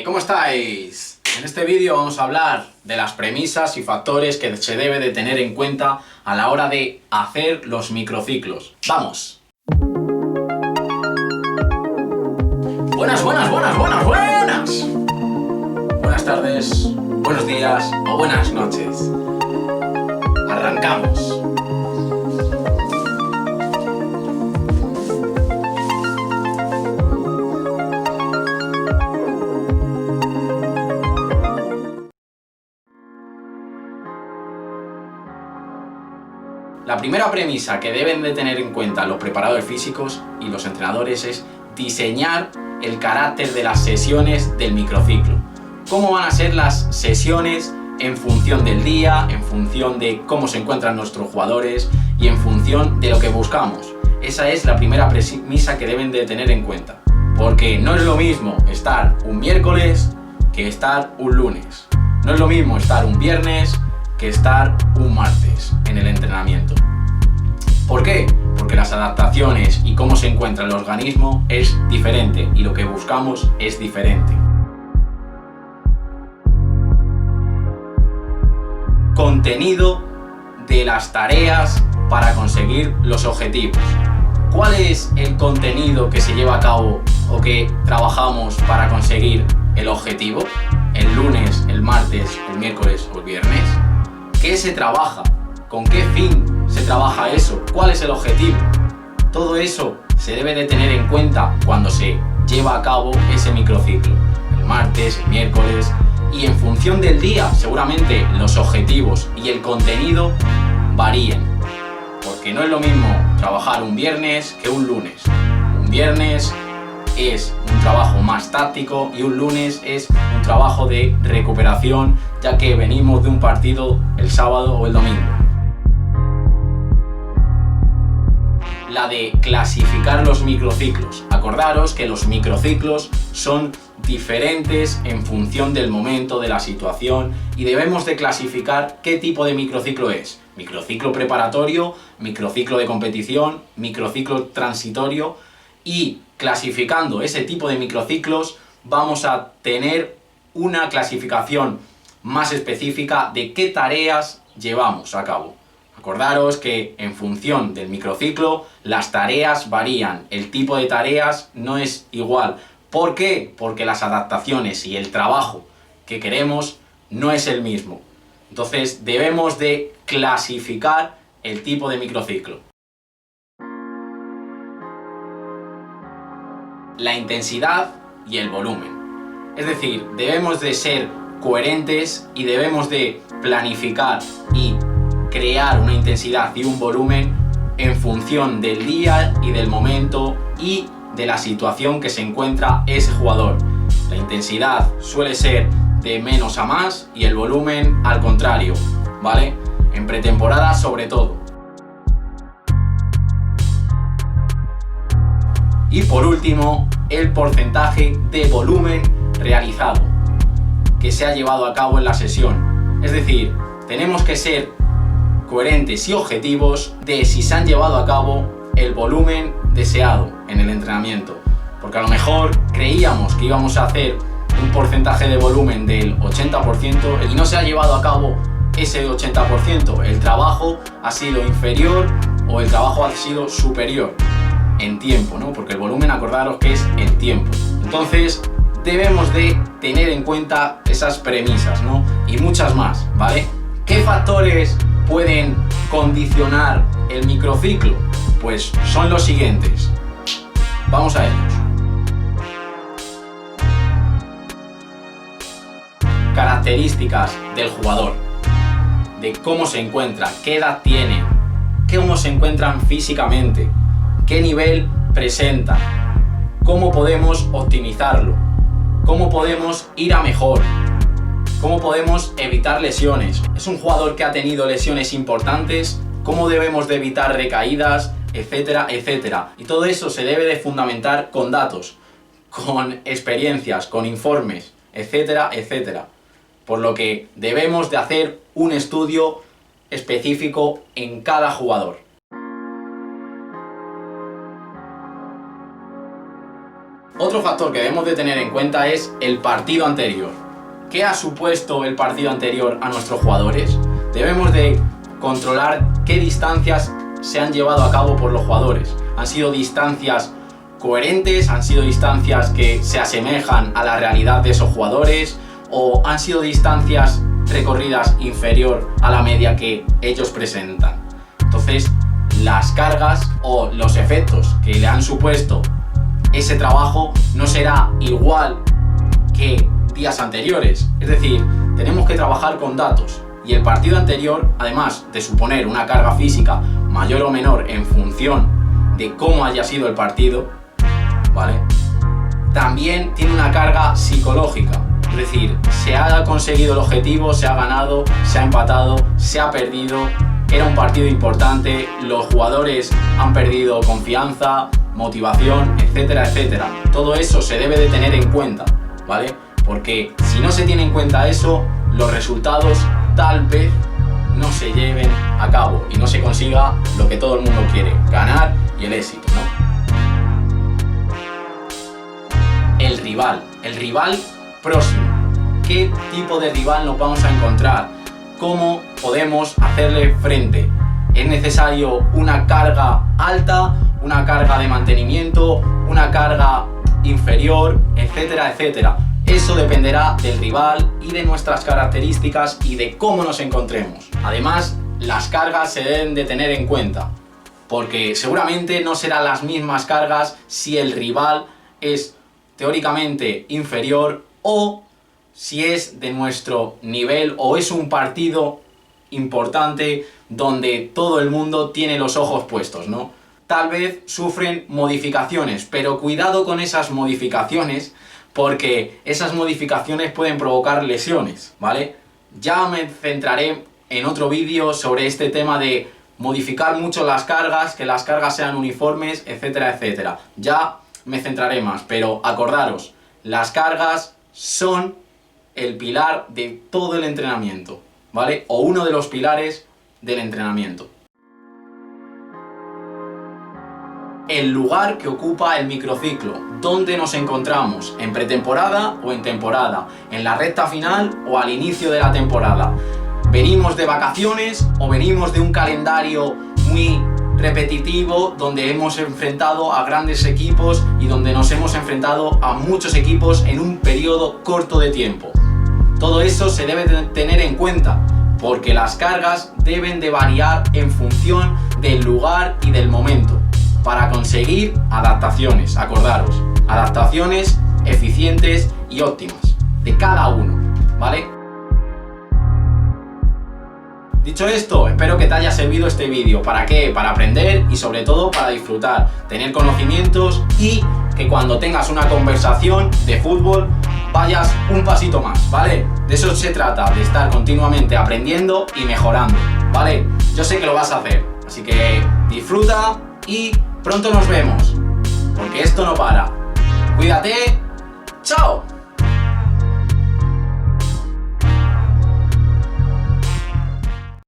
¿Cómo estáis? En este vídeo vamos a hablar de las premisas y factores que se debe de tener en cuenta a la hora de hacer los microciclos. ¡Vamos! Buenas. Buenas tardes, buenos días o buenas noches. Arrancamos. La primera premisa que deben de tener en cuenta los preparadores físicos y los entrenadores es diseñar el carácter de las sesiones del microciclo. ¿Cómo van a ser las sesiones en función del día, en función de cómo se encuentran nuestros jugadores y en función de lo que buscamos? Esa es la primera premisa que deben de tener en cuenta. Porque no es lo mismo estar un miércoles que estar un lunes. No es lo mismo estar un viernes que estar un martes en el entrenamiento. ¿Por qué? Porque las adaptaciones y cómo se encuentra el organismo es diferente y lo que buscamos es diferente. Contenido de las tareas para conseguir los objetivos. ¿Cuál es el contenido que se lleva a cabo o que trabajamos para conseguir el objetivo? ¿El lunes, el martes, el miércoles o el viernes? ¿Qué se trabaja? ¿Con qué fin se trabaja eso? ¿Cuál es el objetivo? Todo eso se debe de tener en cuenta cuando se lleva a cabo ese microciclo. El martes, el miércoles, y en función del día seguramente los objetivos y el contenido varíen. Porque no es lo mismo trabajar un viernes que un lunes. Un viernes es un trabajo más táctico y un lunes es un trabajo de recuperación, ya que venimos de un partido el sábado o el domingo. La de clasificar los microciclos. Acordaros que los microciclos son diferentes en función del momento, de la situación, y debemos de clasificar qué tipo de microciclo es. Microciclo preparatorio, microciclo de competición, microciclo transitorio, y clasificando ese tipo de microciclos vamos a tener una clasificación más específica de qué tareas llevamos a cabo. Acordaros que en función del microciclo las tareas varían, el tipo de tareas no es igual. ¿Por qué? Porque las adaptaciones y el trabajo que queremos no es el mismo. Entonces debemos de clasificar el tipo de microciclo. La intensidad y el volumen. Es decir, debemos de ser coherentes y debemos de planificar y crear una intensidad y un volumen en función del día y del momento y de la situación que se encuentra ese jugador. La intensidad suele ser de menos a más y el volumen al contrario, ¿vale? En pretemporada sobre todo. Y por último, el porcentaje de volumen realizado que se ha llevado a cabo en la sesión. Es decir, tenemos que ser coherentes y objetivos de si se han llevado a cabo el volumen deseado en el entrenamiento. Porque a lo mejor creíamos que íbamos a hacer un porcentaje de volumen del 80% y no se ha llevado a cabo ese 80%. El trabajo ha sido inferior o el trabajo ha sido superior en tiempo, ¿no? Porque el volumen, acordaros que es el tiempo. Entonces debemos de tener en cuenta esas premisas, ¿no? Y muchas más, ¿vale? ¿Qué factores pueden condicionar el microciclo? Pues son los siguientes. Vamos a ellos. Características del jugador, de cómo se encuentra, qué edad tiene, cómo se encuentran físicamente, qué nivel presenta, cómo podemos optimizarlo, cómo podemos ir a mejor, cómo podemos evitar lesiones. ¿Es un jugador que ha tenido lesiones importantes? ¿Cómo debemos de evitar recaídas? Etcétera, etcétera. Y todo eso se debe de fundamentar con datos, con experiencias, con informes, etcétera, etcétera. Por lo que debemos de hacer un estudio específico en cada jugador. Otro factor que debemos de tener en cuenta es el partido anterior. ¿Qué ha supuesto el partido anterior a nuestros jugadores? Debemos de controlar qué distancias se han llevado a cabo por los jugadores. ¿Han sido distancias coherentes? ¿Han sido distancias que se asemejan a la realidad de esos jugadores? ¿O han sido distancias recorridas inferior a la media que ellos presentan? Entonces, las cargas o los efectos que le han supuesto ese trabajo no será igual que días anteriores. Es decir, tenemos que trabajar con datos. Y el partido anterior, además de suponer una carga física mayor o menor en función de cómo haya sido el partido, ¿vale?, también tiene una carga psicológica. Es decir, se ha conseguido el objetivo, se ha ganado, se ha empatado, se ha perdido. Era un partido importante, los jugadores han perdido confianza, motivación, etcétera, etcétera. Todo eso se debe de tener en cuenta, ¿vale? Porque si no se tiene en cuenta eso, los resultados tal vez no se lleven a cabo y no se consiga lo que todo el mundo quiere, ganar y el éxito, ¿no? El rival próximo. ¿Qué tipo de rival nos vamos a encontrar? ¿Cómo podemos hacerle frente? ¿Es necesario una carga alta, una carga de mantenimiento, una carga inferior, etcétera, etcétera? Eso dependerá del rival y de nuestras características y de cómo nos encontremos. Además, las cargas se deben de tener en cuenta, porque seguramente no serán las mismas cargas si el rival es teóricamente inferior o si es de nuestro nivel o es un partido importante donde todo el mundo tiene los ojos puestos, ¿no? Tal vez sufren modificaciones, pero cuidado con esas modificaciones, porque esas modificaciones pueden provocar lesiones, ¿vale? Ya me centraré en otro vídeo sobre este tema de modificar mucho las cargas, que las cargas sean uniformes, etcétera, etcétera. Ya me centraré más, pero acordaros, las cargas son el pilar de todo el entrenamiento, ¿vale? O uno de los pilares del entrenamiento. El lugar que ocupa el microciclo, dónde nos encontramos, en pretemporada o en temporada, en la recta final o al inicio de la temporada. ¿Venimos de vacaciones o venimos de un calendario muy repetitivo donde hemos enfrentado a grandes equipos y donde nos hemos enfrentado a muchos equipos en un periodo corto de tiempo? Todo eso se debe tener en cuenta, porque las cargas deben de variar en función del lugar y del momento, para conseguir adaptaciones, acordaros, adaptaciones eficientes y óptimas de cada uno, ¿vale? Dicho esto, espero que te haya servido este vídeo. ¿Para qué? Para aprender y sobre todo para disfrutar, tener conocimientos y que cuando tengas una conversación de fútbol vayas un pasito más, ¿vale? De eso se trata, de estar continuamente aprendiendo y mejorando, ¿vale? Yo sé que lo vas a hacer, así que disfruta y pronto nos vemos, porque esto no para. Cuídate